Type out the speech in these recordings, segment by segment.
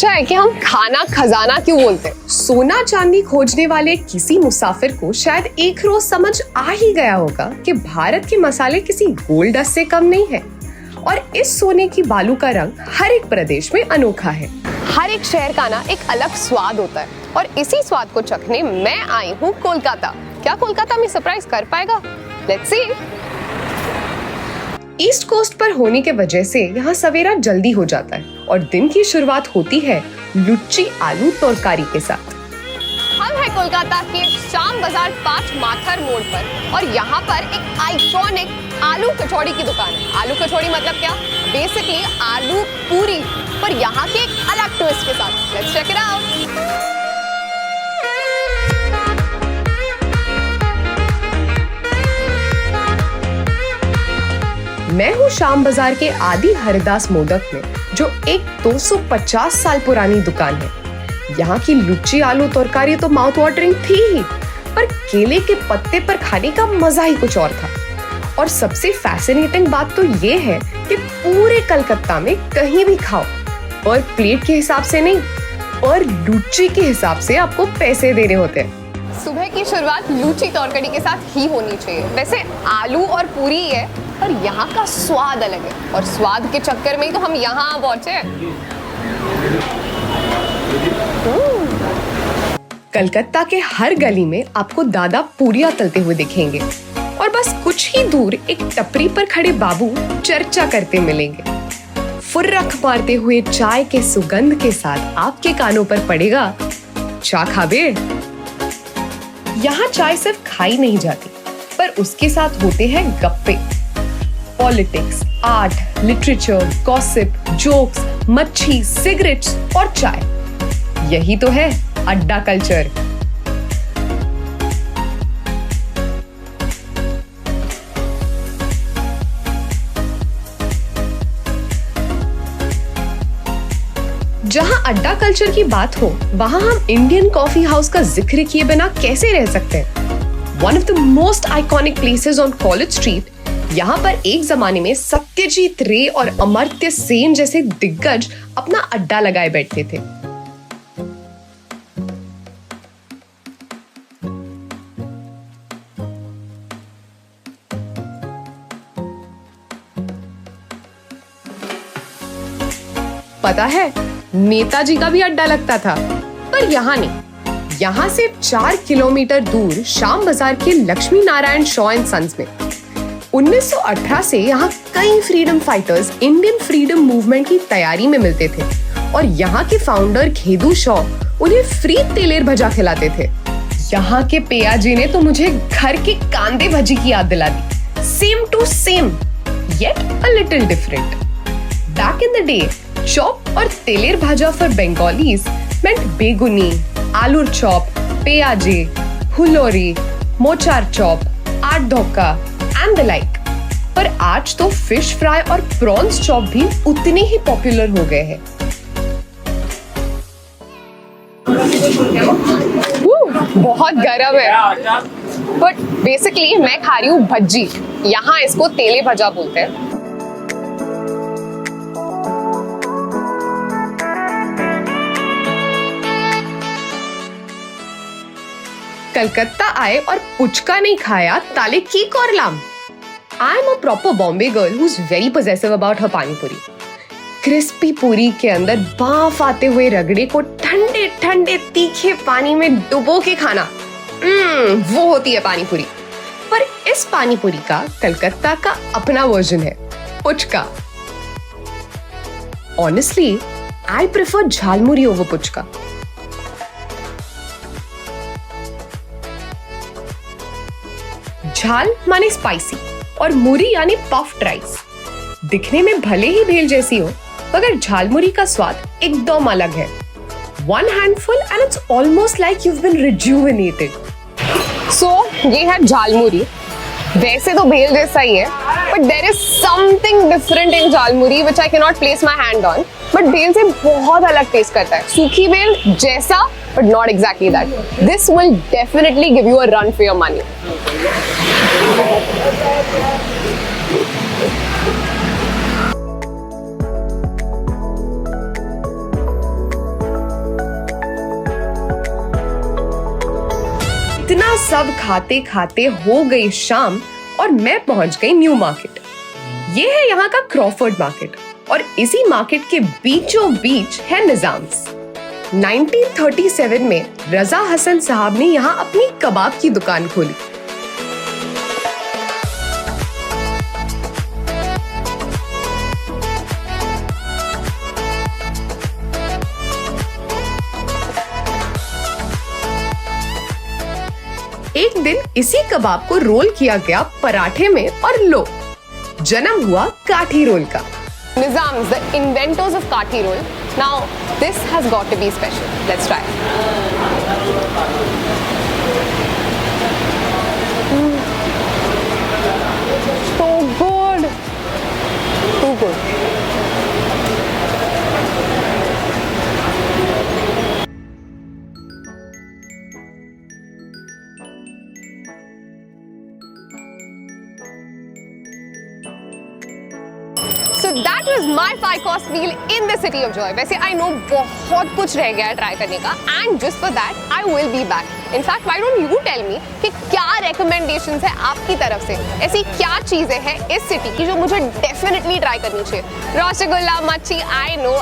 सोचा है कि हम खाना खजाना क्यों बोलते हैं? सोना चांदी खोजने वाले किसी मुसाफिर को शायद एक रोज समझ आ ही गया होगा कि भारत के मसाले किसी गोल्ड डस्ट से कम नहीं है। और इस सोने की बालू का रंग हर एक प्रदेश में अनोखा है। हर एक शहर का ना एक अलग स्वाद होता है और इसी स्वाद को चखने मैं आई हूँ कोलकाता। क्या कोलकाता में सरप्राइज कर पाएगा? Let's see. ईस्ट कोस्ट पर होने के वजह से यहाँ सवेरा जल्दी हो जाता है और दिन की शुरुआत होती है लुच्ची आलू तरकारी के साथ। हम है कोलकाता के शाम बाजार 5 माथर मोड़ पर और यहाँ पर एक आइकॉनिक आलू कचौड़ी की दुकान है। आलू कचौड़ी मतलब क्या? बेसिकली आलू पूरी, पर यहाँ के एक अलग ट्विस्ट के साथ। Let's check it out. मैं हूँ शाम बाजार के आदि हरिदास मोदक में, जो एक 250 साल पुरानी दुकान है। यहाँ की लुच्ची आलू तरकारी तो माउथ वाटरिंग थी ही, पर केले के पत्ते पर खाने का मजा ही कुछ और था। और सबसे फैसिनेटिंग बात तो ये है कि पूरे कलकत्ता में कहीं भी खाओ और प्लेट के हिसाब से नहीं, और लुच्ची के हिसाब से आपको पैसे देने होते हैं। सुबह की शुरुआत लूची तरकारी के साथ ही होनी चाहिए। वैसे आलू और पूरी ही है, पर यहाँ का स्वाद अलग है और स्वाद के चक्कर में ही तो हम यहाँ पहुंचे। कलकत्ता के हर गली में आपको दादा पूरियां तलते हुए दिखेंगे और बस कुछ ही दूर एक टपरी पर खड़े बाबू चर्चा करते मिलेंगे। फुर्रख मारते हुए चाय के सुगंध के साथ आपके कानों पर पड़ेगा, चा खाबे। यहाँ चाय सिर्फ खाई नहीं जाती, पर उसके साथ होते हैं गप्पे। Politics, art, literature, gossip, jokes, मच्छी, सिगरेट्स और चाय। यही तो है अड्डा कल्चर। जहां अड्डा कल्चर की बात हो, वहां हम इंडियन कॉफी हाउस का जिक्र किए बिना कैसे रह सकते हैं। One of the most iconic places on college street. यहाँ पर एक जमाने में सत्यजीत रे और अमर्त्य सेन जैसे दिग्गज अपना अड्डा लगाए बैठते थे। पता है, नेताजी का भी अड्डा लगता था, पर यहाँ नहीं। यहाँ से 4 किलोमीटर दूर शाम बाजार के लक्ष्मी नारायण शॉ एंड सन्स में 1918 से यहाँ कई freedom fighters Indian freedom movement की तैयारी में मिलते थे और यहाँ के फाउंडर खेदू शॉ उन्हें फ्री तेलेर भजा खिलाते थे। यहाँ के पेया जी ने तो मुझे घर की कांदे भजी की याद दिला दी। Same to same, yet a little different. Back in the day, chop और teler bhaja for Bengalis meant beguni, aloo chop, पेयाजे, हुलोरी, मोचार chop, आट धोका एंड द लाइक। पर आज तो फिश फ्राई और प्रॉन्स चॉप भी उतने ही पॉपुलर हो गए हैं। बहुत गरम है, बट बेसिकली मैं खा रही हूँ भज्जी। यहाँ इसको तेले भजा बोलते हैं। कलकत्ता आए और पुचका नहीं खाया, ताले की कोरलाम। I am a proper Bombay girl who is very possessive about her pani puri. Crispy पूरी के अंदर भाप आते हुए रगड़े को ठंडे ठंडे तीखे पानी में डुबो के खाना, वो होती है पानी पूरी। पर इस पानी पूरी का कलकत्ता का अपना वर्जन है, puchka. Honestly, I prefer jhalmuri over puchka. झाल माने स्पाइसी और मुरी यानी पफ्ड राइस। दिखने में भले ही भेल जैसी हो, मगर झालमुरी का स्वाद एकदम अलग है। One handful and it's almost like you've been rejuvenated. So, ये है झालमुरी। वैसे तो भेल जैसा ही है, but there is something different in jhalmuri which I cannot place my hand on. But भेल से बहुत अलग टेस्ट करता है। सूखी भेल जैसा, but not exactly that. This will definitely give you a run for your money. इतना सब खाते खाते हो गई शाम और मैं पहुंच गई न्यू मार्केट। ये है यहाँ का क्रॉफर्ड मार्केट और इसी मार्केट के बीचों बीच है निजाम्स। 1937 में रजा हसन साहब ने यहाँ अपनी कबाब की दुकान खोली। एक दिन इसी कबाब को रोल किया गया पराठे में और लो, जन्म हुआ काठी रोल का। Nizams, the inventors of Kathi roll. Now, this has got to be special. Let's try. So good. Too good. So that was my 5-course meal in the city of joy. वैसे I know बहुत कुछ रह गया है try करने का, and just for that I will be back. In fact, why don't you tell me कि क्या recommendations है आपकी तरफ से, ऐसी क्या चीजें हैं इस सिटी की जो मुझे definitely ट्राई करनी चाहिए। रसगुल्ला, मच्छी, I know,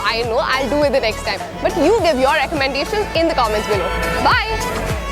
I'll do it the next time. But you give your recommendations in the comments below. Bye.